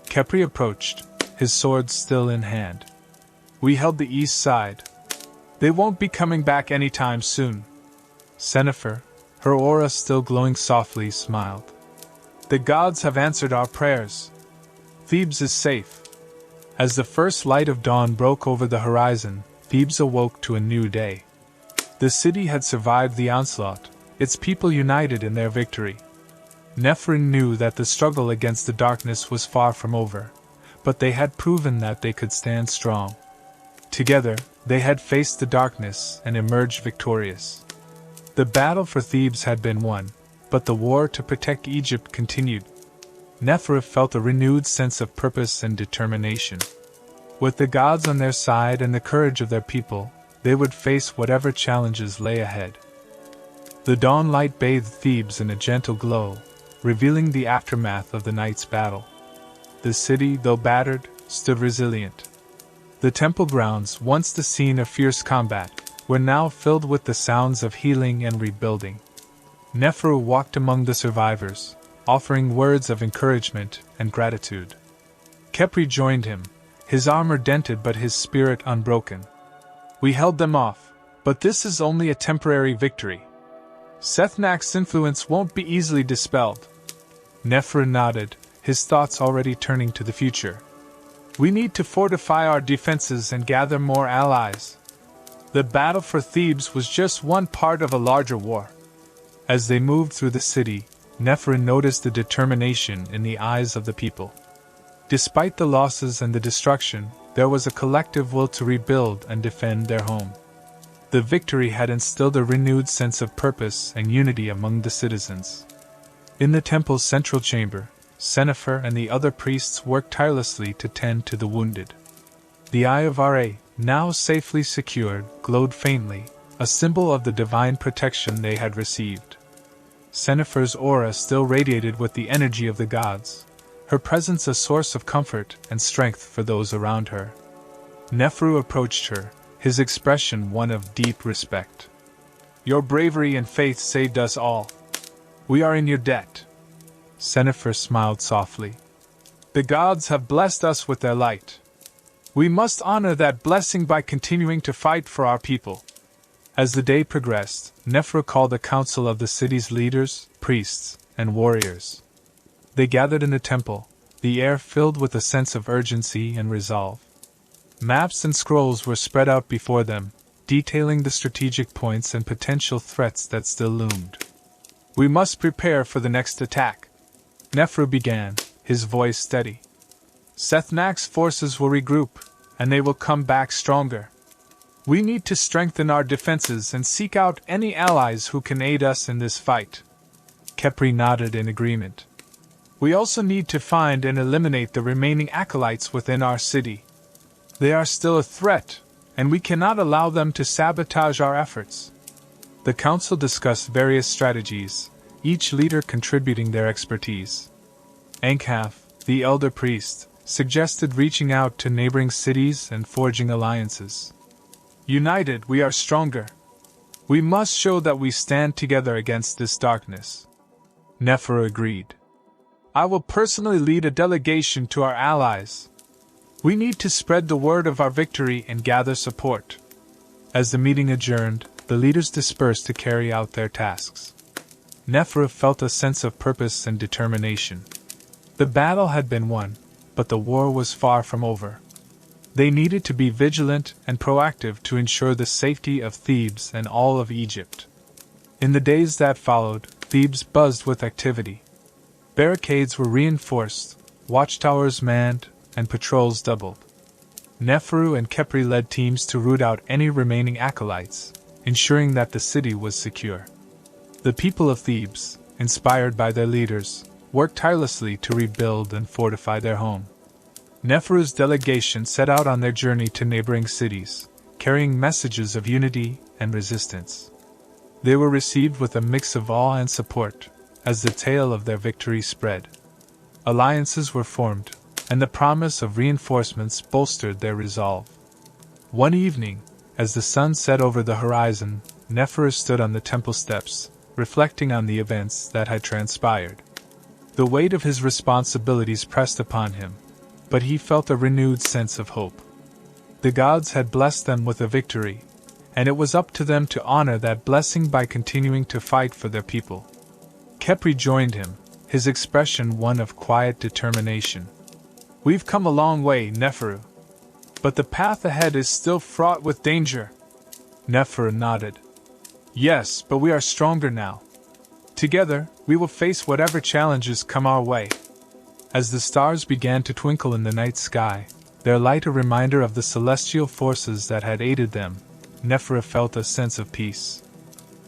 Speaker 1: Khepri approached, his sword still in hand. "We held the east side. They won't be coming back anytime soon." Seth-Nakht, her aura still glowing softly, smiled. "The gods have answered our prayers. Thebes is safe." As the first light of dawn broke over the horizon, Thebes awoke to a new day. The city had survived the onslaught, its people united in their victory. Nephren knew that the struggle against the darkness was far from over, but they had proven that they could stand strong. Together, they had faced the darkness and emerged victorious. The battle for Thebes had been won, but the war to protect Egypt continued. Nephren felt a renewed sense of purpose and determination. With the gods on their side and the courage of their people, they would face whatever challenges lay ahead. The dawn light bathed Thebes in a gentle glow, revealing the aftermath of the night's battle. The city, though battered, stood resilient. The temple grounds, once the scene of fierce combat, were now filled with the sounds of healing and rebuilding. Nephren walked among the survivors, offering words of encouragement and gratitude. Khepri joined him, his armor dented but his spirit unbroken. "We held them off, but this is only a temporary victory. Seth-Nakht's influence won't be easily dispelled." Nephren nodded, his thoughts already turning to the future. "We need to fortify our defenses and gather more allies." The battle for Thebes was just one part of a larger war. As they moved through the city, Nephren noticed the determination in the eyes of the people. Despite the losses and the destruction, there was a collective will to rebuild and defend their home. The victory had instilled a renewed sense of purpose and unity among the citizens. In the temple's central chamber, Seth-Nakht and the other priests worked tirelessly to tend to the wounded. The Eye of Ra, now safely secured, glowed faintly, a symbol of the divine protection they had received. Seth-Nakht's aura still radiated with the energy of the gods, her presence a source of comfort and strength for those around her. Nephren approached her, his expression one of deep respect. "Your bravery and faith saved us all. We are in your debt." Seth-Nakht smiled softly. "The gods have blessed us with their light. We must honor that blessing by continuing to fight for our people." As the day progressed, Nephren called a council of the city's leaders, priests, and warriors. They gathered in the temple, the air filled with a sense of urgency and resolve. Maps and scrolls were spread out before them, detailing the strategic points and potential threats that still loomed. "We must prepare for the next attack," Nephren began, his voice steady. "Seth-Nakht's forces will regroup, and they will come back stronger. We need to strengthen our defenses and seek out any allies who can aid us in this fight." Khepri nodded in agreement. "We also need to find and eliminate the remaining acolytes within our city. They are still a threat, and we cannot allow them to sabotage our efforts." The council discussed various strategies, each leader contributing their expertise. Seth-Nakht, the elder priest, suggested reaching out to neighboring cities and forging alliances. "United, we are stronger. We must show that we stand together against this darkness." Nephren agreed. "I will personally lead a delegation to our allies. We need to spread the word of our victory and gather support." As the meeting adjourned, the leaders dispersed to carry out their tasks. Nephren felt a sense of purpose and determination. The battle had been won, but the war was far from over. They needed to be vigilant and proactive to ensure the safety of Thebes and all of Egypt. In the days that followed, Thebes buzzed with activity. Barricades were reinforced, watchtowers manned, and patrols doubled. Nephren and Khepri led teams to root out any remaining acolytes, ensuring that the city was secure. The people of Thebes, inspired by their leaders, worked tirelessly to rebuild and fortify their home. Nephru's delegation set out on their journey to neighboring cities, carrying messages of unity and resistance. They were received with a mix of awe and support, as the tale of their victory spread. Alliances were formed, and the promise of reinforcements bolstered their resolve. One evening, As the sun set over the horizon, Neferu stood on the temple steps, reflecting on the events that had transpired. The weight of his responsibilities pressed upon him, but he felt a renewed sense of hope. The gods had blessed them with a victory, and it was up to them to honor that blessing by continuing to fight for their people. Khepri joined him, his expression one of quiet determination. "We've come a long way, Neferu. But the path ahead is still fraught with danger." Neferu nodded. "Yes, but we are stronger now. Together, we will face whatever challenges come our way." As the stars began to twinkle in the night sky, their light a reminder of the celestial forces that had aided them, Neferu felt a sense of peace.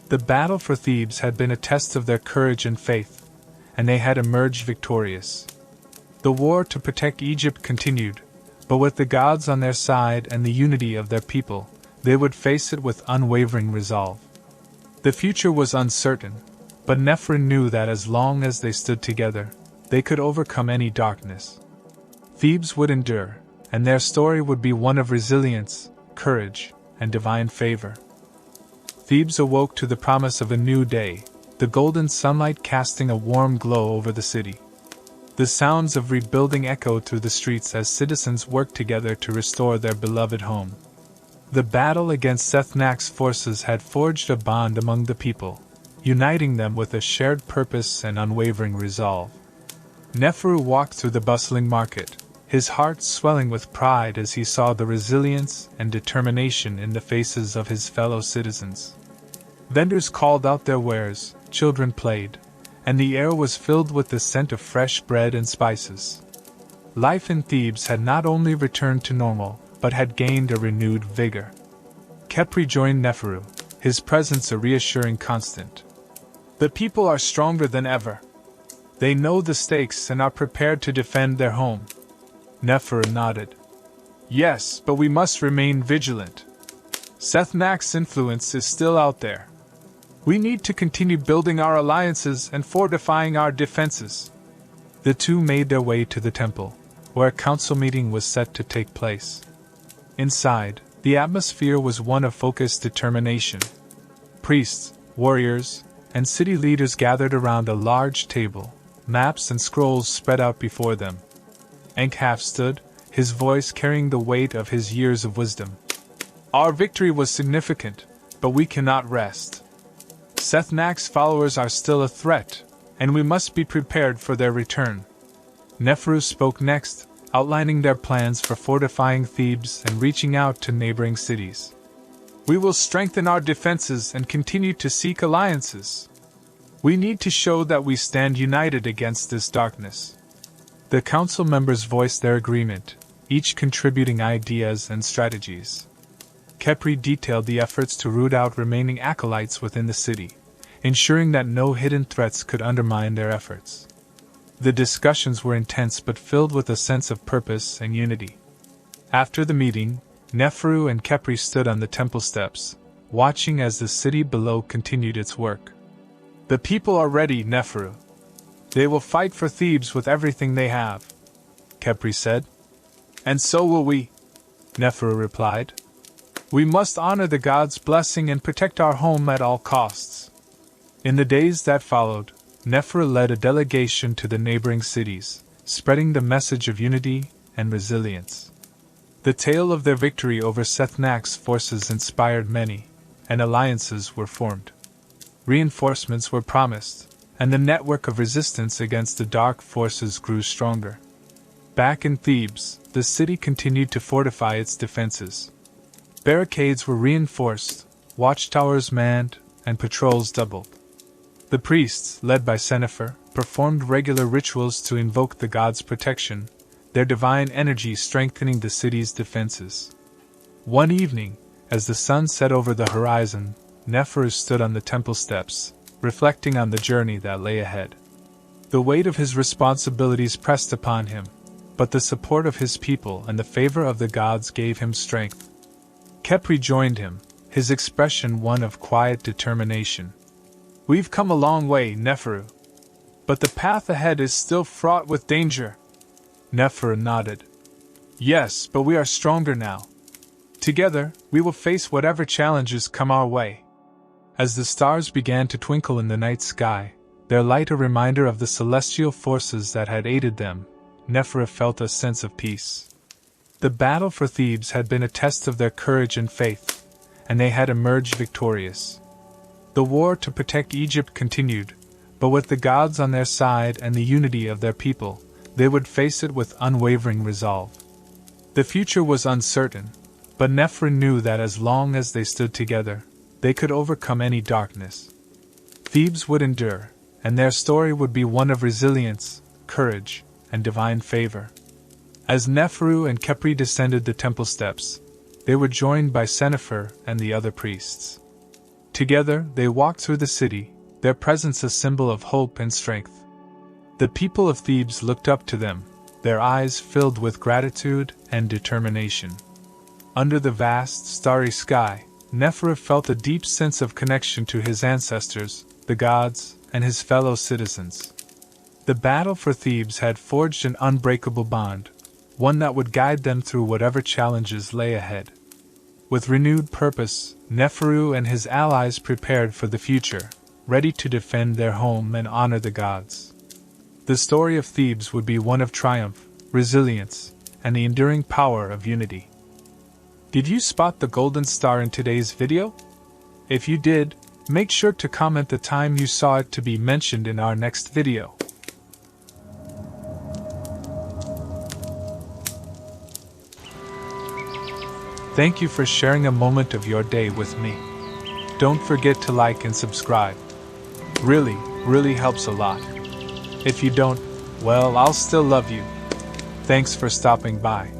Speaker 1: The battle for Thebes had been a test of their courage and faith, and they had emerged victorious. The war to protect Egypt continued, but with the gods on their side and the unity of their people, they would face it with unwavering resolve. The future was uncertain, but Neferu knew that as long as they stood together, they could overcome any darkness. Thebes would endure, and their story would be one of resilience, courage, and divine favor. Thebes awoke to the promise of a new day, the golden sunlight casting a warm glow over the city. The sounds of rebuilding echoed through the streets as citizens worked together to restore their beloved home. The battle against Seth-Nakht's forces had forged a bond among the people, uniting them with a shared purpose and unwavering resolve. Neferu walked through the bustling market, his heart swelling with pride as he saw the resilience and determination in the faces of his fellow citizens. Vendors called out their wares, children played, and the air was filled with the scent of fresh bread and spices. Life in Thebes had not only returned to normal, but had gained a renewed vigor. Khepri joined Neferu, his presence a reassuring constant. "The people are stronger than ever. They know the stakes and are prepared to defend their home." Neferu nodded. "Yes, but we must remain vigilant. Seth-Nakht's influence is still out there. We need to continue building our alliances and fortifying our defenses." The two made their way to the temple, where a council meeting was set to take place. Inside, the atmosphere was one of focused determination. Priests, warriors, and city leaders gathered around a large table, maps and scrolls spread out before them. Seth-Nakht stood, his voice carrying the weight of his years of wisdom. "Our victory was significant, but we cannot rest. Seth-Nakht's followers are still a threat, and we must be prepared for their return." Neferu spoke next, outlining their plans for fortifying Thebes and reaching out to neighboring cities. "We will strengthen our defenses and continue to seek alliances. We need to show that we stand united against this darkness." The council members voiced their agreement, each contributing ideas and strategies. Khepri detailed the efforts to root out remaining acolytes within the city, ensuring that no hidden threats could undermine their efforts. The discussions were intense but filled with a sense of purpose and unity. After the meeting, Neferu and Khepri stood on the temple steps, watching as the city below continued its work. "The people are ready, Neferu. They will fight for Thebes with everything they have," Khepri said. "And so will we," Neferu replied. "We must honor the gods' blessing and protect our home at all costs." In the days that followed, Neferu led a delegation to the neighboring cities, spreading the message of unity and resilience. The tale of their victory over Seth-Nakht's forces inspired many, and alliances were formed. Reinforcements were promised, and the network of resistance against the dark forces grew stronger. Back in Thebes, the city continued to fortify its defenses. Barricades were reinforced, watchtowers manned, and patrols doubled. The priests, led by Seth-Nakht, performed regular rituals to invoke the gods' protection, their divine energy strengthening the city's defenses. One evening, as the sun set over the horizon, Neferu stood on the temple steps, reflecting on the journey that lay ahead. The weight of his responsibilities pressed upon him, but the support of his people and the favor of the gods gave him strength. Khepri joined him, his expression one of quiet determination. "We've come a long way, Neferu. But the path ahead is still fraught with danger." Neferu nodded. "Yes, but we are stronger now. Together, we will face whatever challenges come our way. As the stars began to twinkle in the night sky, their light a reminder of the celestial forces that had aided them, Nephra felt a sense of peace. The battle for Thebes had been a test of their courage and faith, and they had emerged victorious. The war to protect Egypt continued, but with the gods on their side and the unity of their people, they would face it with unwavering resolve. The future was uncertain, but Nephra knew that as long as they stood together, they could overcome any darkness. Thebes would endure, and their story would be one of resilience, courage, and divine favor. As Nephru and Khepri descended the temple steps, they were joined by Sennefer and the other priests. Together, they walked through the city, their presence a symbol of hope and strength. The people of Thebes looked up to them, their eyes filled with gratitude and determination. Under the vast, starry sky, Nephra felt a deep sense of connection to his ancestors, the gods, and his fellow citizens. The battle for Thebes had forged an unbreakable bond, one that would guide them through whatever challenges lay ahead. With renewed purpose, Nephru and his allies prepared for the future, ready to defend their home and honor the gods. The story of Thebes would be one of triumph, resilience, and the enduring power of unity. Did you spot the golden star in today's video? If you did, make sure to comment the time you saw it to be mentioned in our next video. Thank you for sharing a moment of your day with me. Don't forget to like and subscribe. Really helps a lot. If you don't, well, I'll still love you. Thanks for stopping by.